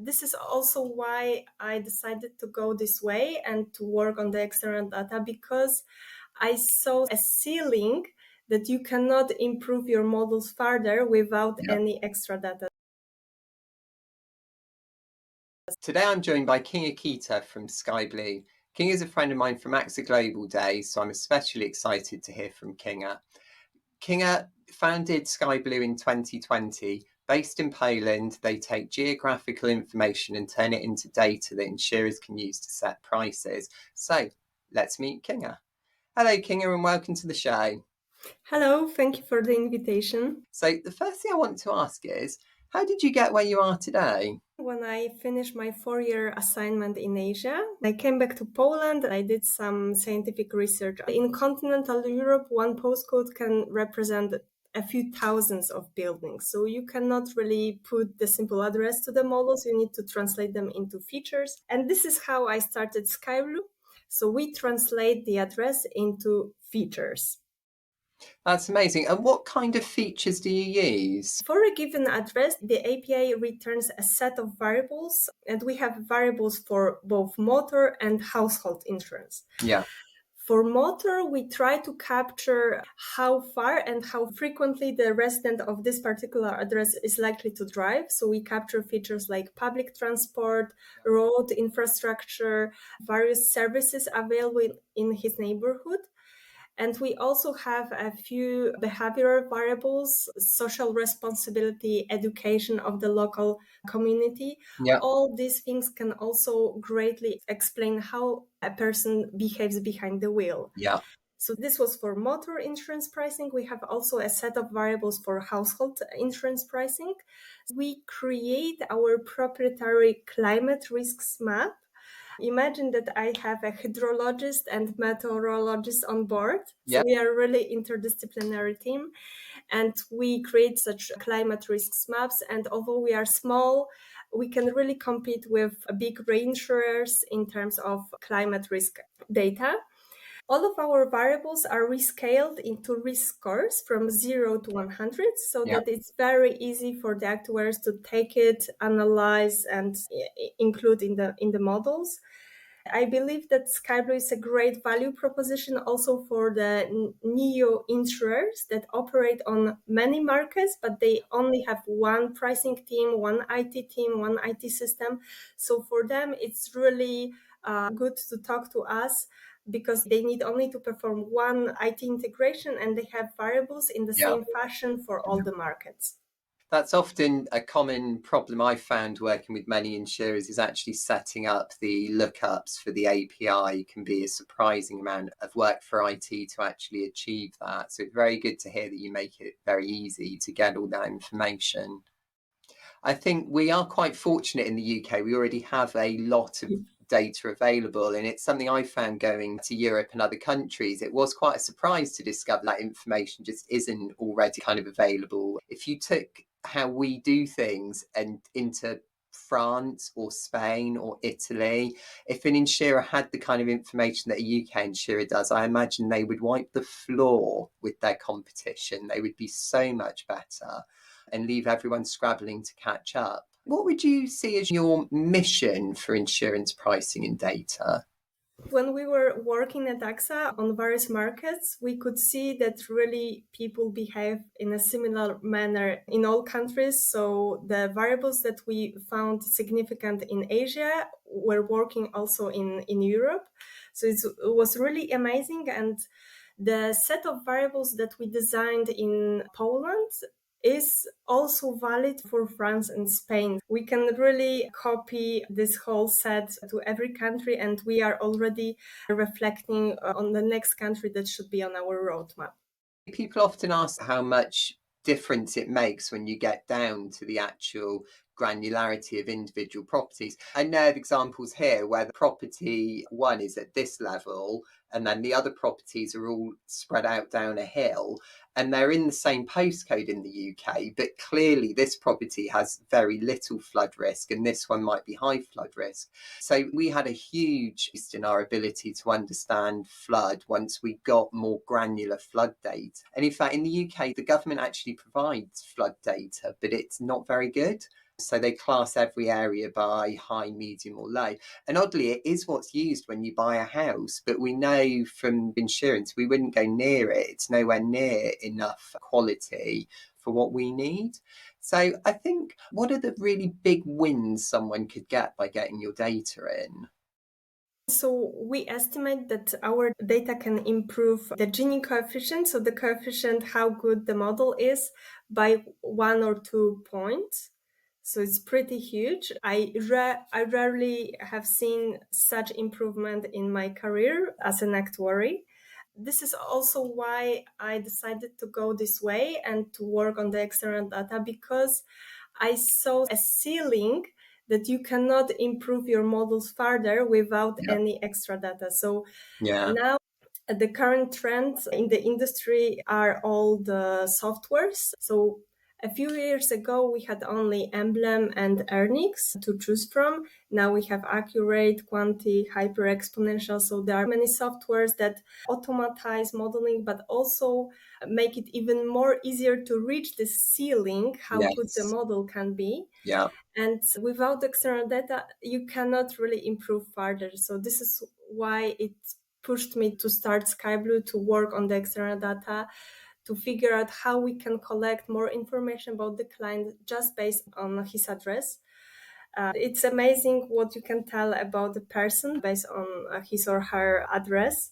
This is also why I decided to go this way and to work on the external data, because I saw a ceiling that you cannot improve your models further without any extra data. Today I'm joined by Kinga from SkyBlu. Kinga is a friend of mine from AXA Global Days, so I'm especially excited to hear from Kinga. Kinga founded SkyBlu in 2020. Based in Poland, they take geographical information and turn it into data that insurers can use to set prices. So let's meet Kinga. Hello, Kinga, and welcome to the show. Hello, thank you for the invitation. So the first thing I want to ask is, how did you get where you are today? When I finished my 4-year assignment in Asia, I came back to Poland. I did some scientific research. In continental Europe, one postcode can represent a few thousands of buildings. So you cannot really put the simple address to the models. You need to translate them into features. And this is how I started SkyBlu. So we translate the address into features. That's amazing. And what kind of features do you use? For a given address, the API returns a set of variables, and we have variables for both motor and household insurance. Yeah. For motor, we try to capture how far and how frequently the resident of this particular address is likely to drive. So we capture features like public transport, road infrastructure, various services available in his neighborhood. And we also have a few behavioral variables, social responsibility, education of the local community. Yeah. All these things can also greatly explain how a person behaves behind the wheel. Yeah. So this was for motor insurance pricing. We have also a set of variables for household insurance pricing. We create our proprietary climate risks map. Imagine that I have a hydrologist and meteorologist on board. So we are a really interdisciplinary team, and we create such climate risks maps. And although we are small, we can really compete with big reinsurers in terms of climate risk data. All of our variables are rescaled into risk scores from 0 to 100, so that it's very easy for the actuaries to take it, analyze, and include in the models. I believe that SkyBlu is a great value proposition also for the neo insurers that operate on many markets, but they only have one pricing team, one IT system. So for them, it's really good to talk to us, because they need only to perform one IT integration and they have variables in the same fashion for all the markets. That's often a common problem I've found working with many insurers, is actually setting up the lookups for the API can be a surprising amount of work for IT to actually achieve that. So it's very good to hear that you make it very easy to get all that information. I think we are quite fortunate in the UK. We already have a lot of data available, and it's something I found going to Europe and other countries. It was quite a surprise to discover that information just isn't already kind of available. If you took how we do things and into France or Spain or Italy, if an insurer had the kind of information that a UK insurer does, I imagine they would wipe the floor with their competition. They would be so much better and leave everyone scrabbling to catch up. What would you see as your mission for insurance pricing and data? When we were working at AXA on various markets, we could see that really people behave in a similar manner in all countries. So the variables that we found significant in Asia were working also in Europe. So it was really amazing. And the set of variables that we designed in Poland is also valid for France and Spain. We can really copy this whole set to every country, and we are already reflecting on the next country that should be on our roadmap. People often ask how much difference it makes when you get down to the actual granularity of individual properties. I know of examples here where the property one is at this level and then the other properties are all spread out down a hill, and they're in the same postcode in the UK, but clearly this property has very little flood risk and this one might be high flood risk. So we had a huge boost in our ability to understand flood once we got more granular flood data. And in fact, in the UK, the government actually provides flood data, but it's not very good. So they class every area by high, medium, or low. And oddly, it is what's used when you buy a house. But we know from insurance, we wouldn't go near it. It's nowhere near enough quality for what we need. So I think, what are the really big wins someone could get by getting your data in? So we estimate that our data can improve the Gini coefficient, so the coefficient how good the model is, by 1 or 2 points. So it's pretty huge. I rarely have seen such improvement in my career as an actuary. This is also why I decided to go this way and to work on the external data, because I saw a ceiling that you cannot improve your models further without Yeah. any extra data. So Yeah. now the current trends in the industry are all the softwares. So a few years ago, we had only Emblem and Ernix to choose from. Now we have Accurate, Quanti, Hyper Exponential. So there are many softwares that automatize modeling, but also make it even more easier to reach the ceiling, how good the Yes. model can be. Yeah. And without external data, you cannot really improve further. So this is why it pushed me to start SkyBlu, to work on the external data, to figure out how we can collect more information about the client just based on his address. It's amazing what you can tell about the person based on his or her address.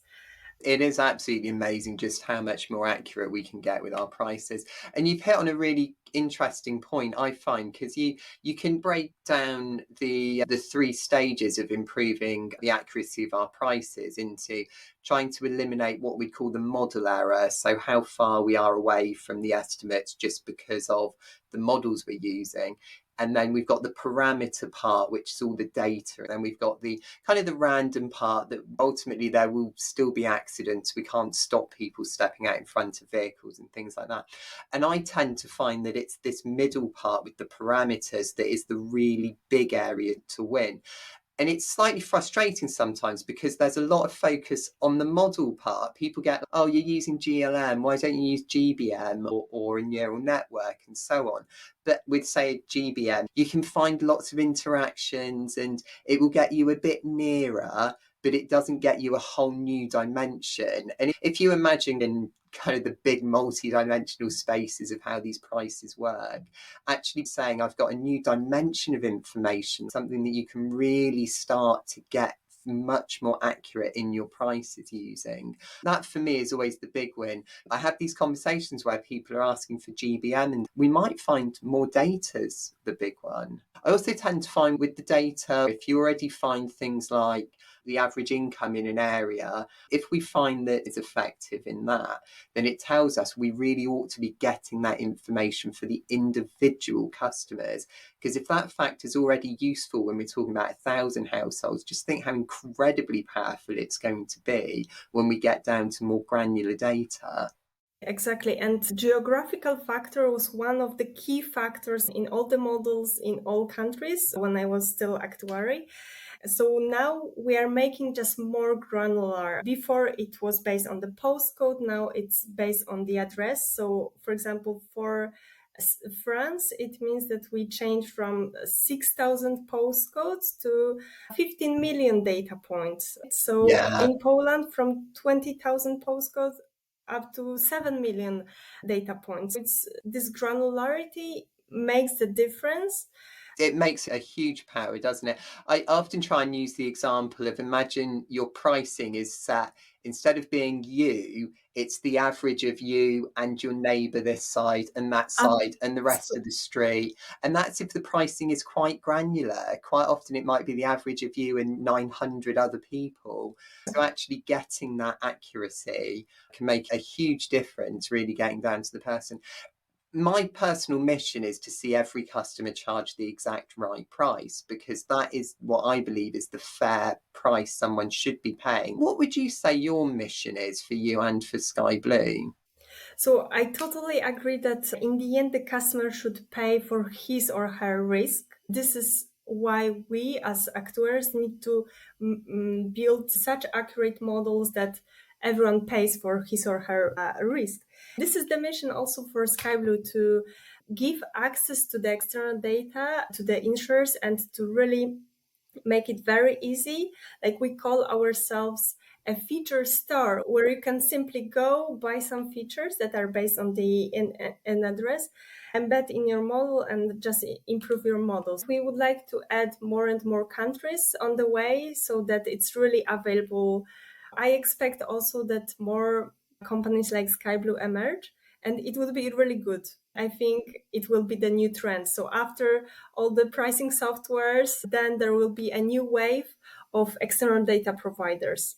It is absolutely amazing just how much more accurate we can get with our prices. And you've hit on a really interesting point, I find, because you can break down the three stages of improving the accuracy of our prices into trying to eliminate what we call the model error, so how far we are away from the estimates just because of the models we're using. And then we've got the parameter part, which is all the data. And then we've got the kind of the random part that ultimately there will still be accidents. We can't stop people stepping out in front of vehicles and things like that. And I tend to find that it's this middle part with the parameters that is the really big area to win. And it's slightly frustrating sometimes because there's a lot of focus on the model part. People get, oh, you're using GLM, why don't you use GBM or a neural network and so on. But with, say, GBM, you can find lots of interactions and it will get you a bit nearer, but it doesn't get you a whole new dimension. And if you imagine in kind of the big multi-dimensional spaces of how these prices work, actually saying I've got a new dimension of information, something that you can really start to get much more accurate in your prices using. That for me is always the big win. I have these conversations where people are asking for GBM and we might find more data's the big one. I also tend to find with the data, if you already find things like the average income in an area, if we find that it's effective in that, then it tells us we really ought to be getting that information for the individual customers. Because if that fact is already useful when we're talking about 1,000 households, just think how incredibly powerful it's going to be when we get down to more granular data. Exactly. And geographical factor was one of the key factors in all the models in all countries when I was still actuary. So now we are making just more granular. Before it was based on the postcode, now it's based on the address. So for example, for France, it means that we change from 6,000 postcodes to 15 million data points. So Yeah. in Poland, from 20,000 postcodes up to 7 million data points. It's this granularity makes the difference. It makes a huge power, doesn't it? I often try and use the example of imagine your pricing is set, instead of being you, it's the average of you and your neighbour this side and that side and the rest of the street. And that's if the pricing is quite granular. Quite often it might be the average of you and 900 other people. So actually getting that accuracy can make a huge difference, really getting down to the person. My personal mission is to see every customer charge the exact right price, because that is what I believe is the fair price someone should be paying. What would you say your mission is for you and for Sky Blue? So I totally agree that in the end, the customer should pay for his or her risk. This is why we as actuaries need to build such accurate models that everyone pays for his or her risk. This is the mission also for SkyBlu, to give access to the external data to the insurers and to really make it very easy. Like, we call ourselves a feature store, where you can simply go buy some features that are based on the in address, embed in your model, and just improve your models. We would like to add more and more countries on the way so that it's really available. I expect also that more companies like SkyBlu emerge, and it would be really good. I think it will be the new trend. So after all the pricing softwares, then there will be a new wave of external data providers.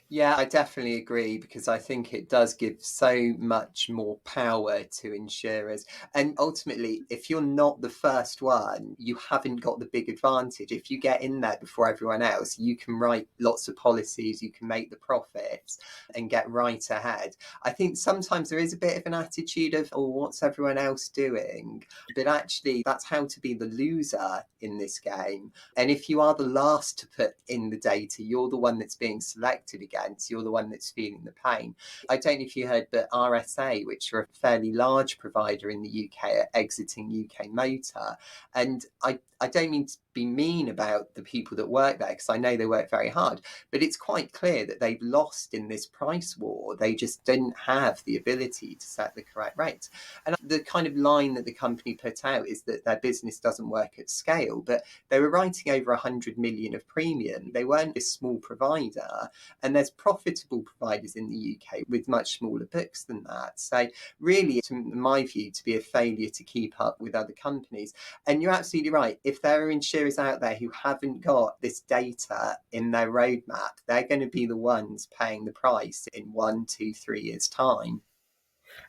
Yeah, I definitely agree, because I think it does give so much more power to insurers. And ultimately, if you're not the first one, you haven't got the big advantage. If you get in there before everyone else, you can write lots of policies, you can make the profits and get right ahead. I think sometimes there is a bit of an attitude of, oh, what's everyone else doing? But actually, that's how to be the loser in this game. And if you are the last to put in the data, you're the one that's being selected again. You're the one that's feeling the pain. I don't know if you heard, but RSA, which are a fairly large provider in the UK, are exiting UK Motor. And I don't mean to be mean about the people that work there, because I know they work very hard, but it's quite clear that they've lost in this price war. They just didn't have the ability to set the correct rates. And the kind of line that the company put out is that their business doesn't work at scale, but they were writing over 100 million of premium. They weren't a small provider, and there's profitable providers in the UK with much smaller books than that. So really, in my view, to be a failure to keep up with other companies. And you're absolutely right. If there are insurers out there who haven't got this data in their roadmap, they're going to be the ones paying the price in 1, 2, 3 years' time.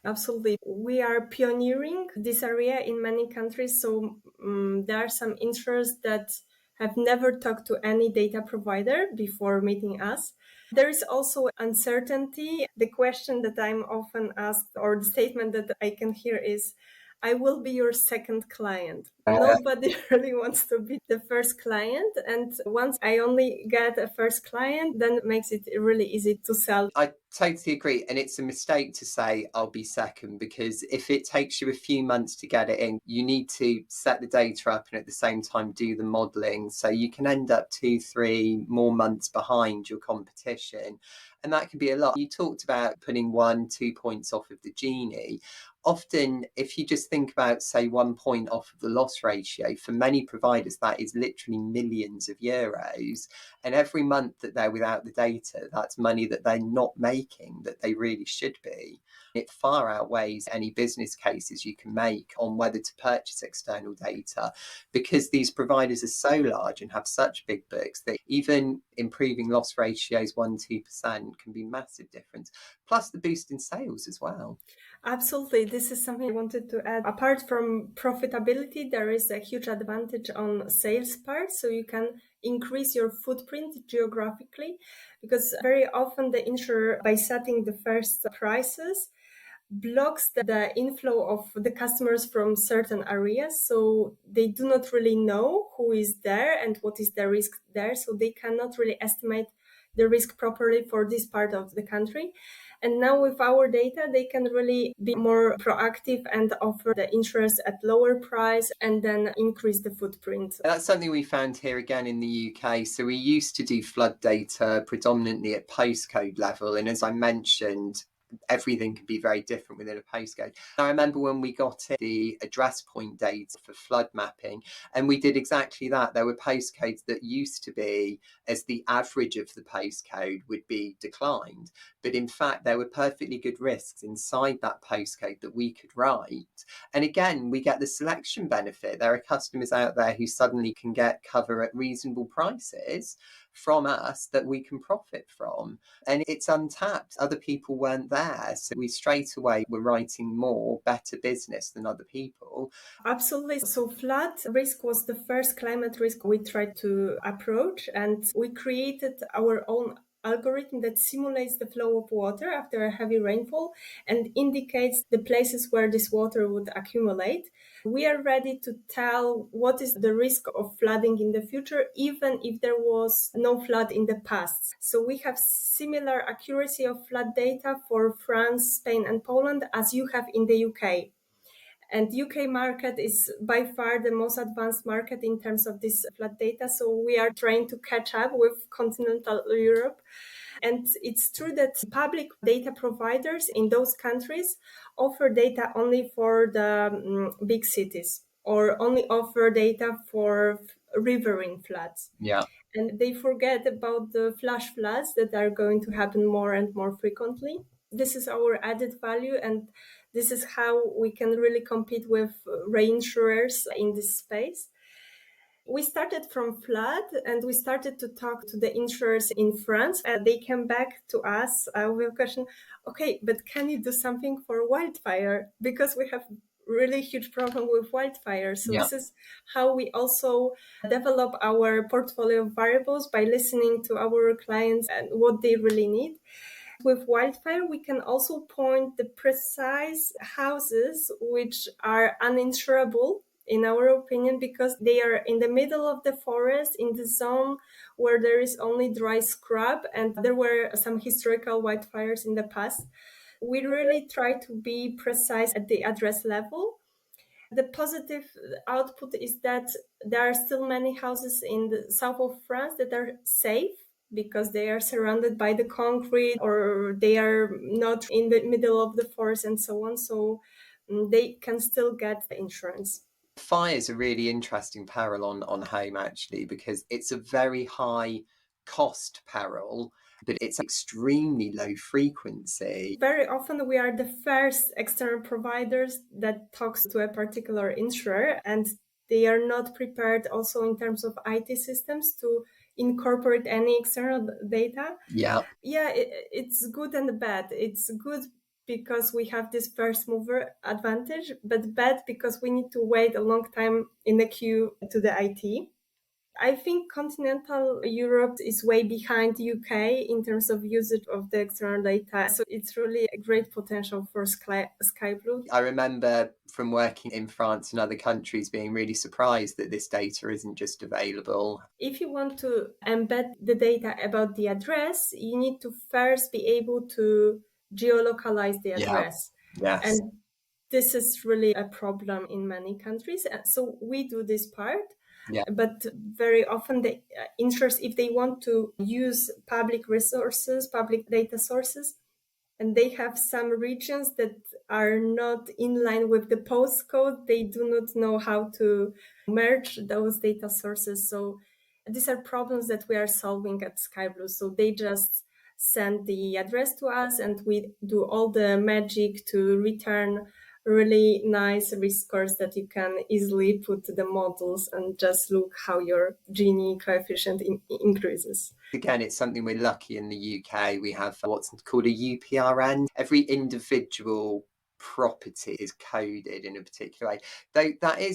Absolutely. We are pioneering this area in many countries. So there are some insurers that have never talked to any data provider before meeting us. There is also uncertainty. The question that I'm often asked, or the statement that I can hear, is, I will be your second client. Nobody really wants to be the first client. And once I only get a first client, then it makes it really easy to sell. I totally agree. And it's a mistake to say I'll be second, because if it takes you a few months to get it in, you need to set the data up and at the same time do the modeling. So you can end up 2, 3 more months behind your competition. And that can be a lot. You talked about putting 1, 2 points off of the Gini. Often, if you just think about, say, 1 point off of the loss ratio, for many providers, that is literally millions of euros. And every month that they're without the data, that's money that they're not making that they really should be. It far outweighs any business cases you can make on whether to purchase external data, because these providers are so large and have such big books that even improving loss ratios 1, 2% can be massive difference. Plus the boost in sales as well. Absolutely. This is something I wanted to add. Apart from profitability, there is a huge advantage on sales part. So you can increase your footprint geographically, because very often the insurer, by setting the first prices, blocks the inflow of the customers from certain areas. So they do not really know who is there and what is the risk there. So they cannot really estimate the risk properly for this part of the country. And now with our data, they can really be more proactive and offer the insurance at lower price and then increase the footprint. That's something we found here again in the UK. So we used to do flood data predominantly at postcode level. And as I mentioned, everything can be very different within a postcode. I remember when we got the address point data for flood mapping, and we did exactly that. There were postcodes that used to be as the average of the postcode would be declined. But in fact, there were perfectly good risks inside that postcode that we could write. And again, we get the selection benefit. There are customers out there who suddenly can get cover at reasonable prices from us that we can profit from. And it's untapped. Other people weren't there. So we straight away were writing more, better business than other people. Absolutely. So flood risk was the first climate risk we tried to approach, and we created our own algorithm that simulates the flow of water after a heavy rainfall and indicates the places where this water would accumulate. We are ready to tell what is the risk of flooding in the future, even if there was no flood in the past. So we have similar accuracy of flood data for France, Spain, and Poland as you have in the UK. And UK market is by far the most advanced market in terms of this flood data. So we are trying to catch up with continental Europe. And it's true that public data providers in those countries offer data only for the big cities, or only offer data for riverine floods. Yeah. And they forget about the flash floods that are going to happen more and more frequently. This is our added value, and this is how we can really compete with reinsurers in this space. We started from flood, and we started to talk to the insurers in France, and they came back to us with a question, okay, but can you do something for wildfire? Because we have really huge problem with wildfire. So Yeah. this is how we also develop our portfolio of variables, by listening to our clients and what they really need. With wildfire, we can also point the precise houses which are uninsurable, in our opinion, because they are in the middle of the forest, in the zone where there is only dry scrub, and there were some historical wildfires in the past. We really try to be precise at the address level. The positive output is that there are still many houses in the south of France that are safe, because they are surrounded by the concrete, or they are not in the middle of the forest and so on. So they can still get the insurance. Fire is a really interesting peril on home, actually, because it's a very high cost peril, but it's extremely low frequency. Very often we are the first external providers that talks to a particular insurer, and they are not prepared also in terms of IT systems to incorporate any external data. Yeah. Yeah, it's good and bad. It's good because we have this first mover advantage, but bad because we need to wait a long time in the queue to the IT. I think continental Europe is way behind UK in terms of usage of the external data. So it's really a great potential for SkyBlu. I remember from working in France and other countries being really surprised that this data isn't just available. If you want to embed the data about the address, you need to first be able to geolocalize the Yeah. address. Yes. And this is really a problem in many countries. So we do this part. Yeah. But very often the insurers, if they want to use public resources, public data sources, and they have some regions that are not in line with the postcode, they do not know how to merge those data sources. So these are problems that we are solving at SkyBlu. So they just send the address to us, and we do all the magic to return really nice risk scores that you can easily put to the models and just look how your Gini coefficient increases. Again, it's something we're lucky in the UK. We have what's called a UPRN. Every individual property is coded in a particular way. Though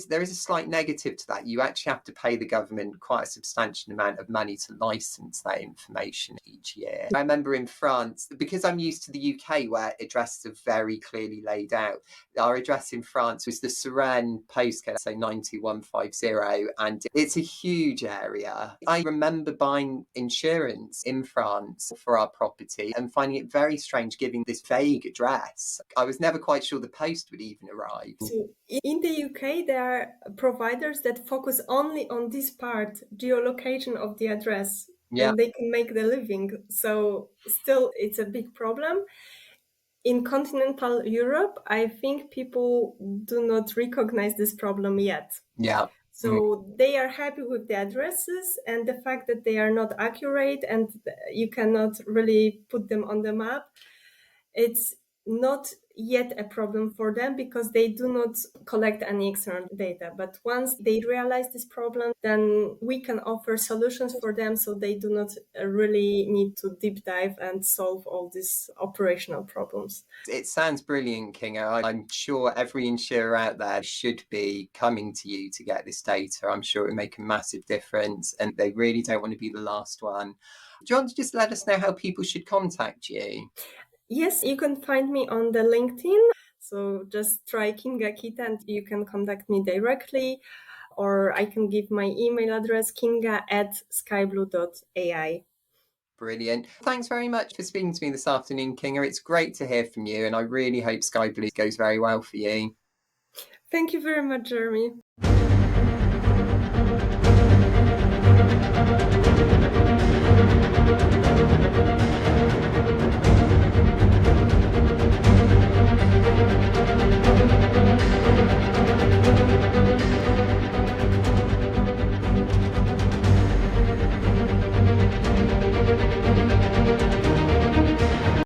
there is a slight negative to that. You actually have to pay the government quite a substantial amount of money to license that information each year. I remember in France, because I'm used to the UK where addresses are very clearly laid out, our address in France was the Suresnes postcode, so 9150, and it's a huge area. I remember buying insurance in France for our property and finding it very strange giving this vague address. I was never quite sure the post would even arrive. So in the UK, there are providers that focus only on this part, geolocation of the address, Yeah. and they can make the living. So still, it's a big problem. In continental Europe, I think people do not recognize this problem yet. Yeah. So they are happy with the addresses and the fact that they are not accurate and you cannot really put them on the map. It's not yet a problem for them because they do not collect any external data. But once they realize this problem, then we can offer solutions for them so they do not really need to deep dive and solve all these operational problems. It sounds brilliant, Kinga. I'm sure every insurer out there should be coming to you to get this data. I'm sure it would make a massive difference and they really don't want to be the last one. Do you want to just let us know how people should contact you? Yes, you can find me on the LinkedIn. So just try Kinga Kita and you can contact me directly, or I can give my email address, kinga@skyblu.ai. Brilliant. Thanks very much for speaking to me this afternoon, Kinga. It's great to hear from you and I really hope SkyBlu goes very well for you. Thank you very much, Jeremy.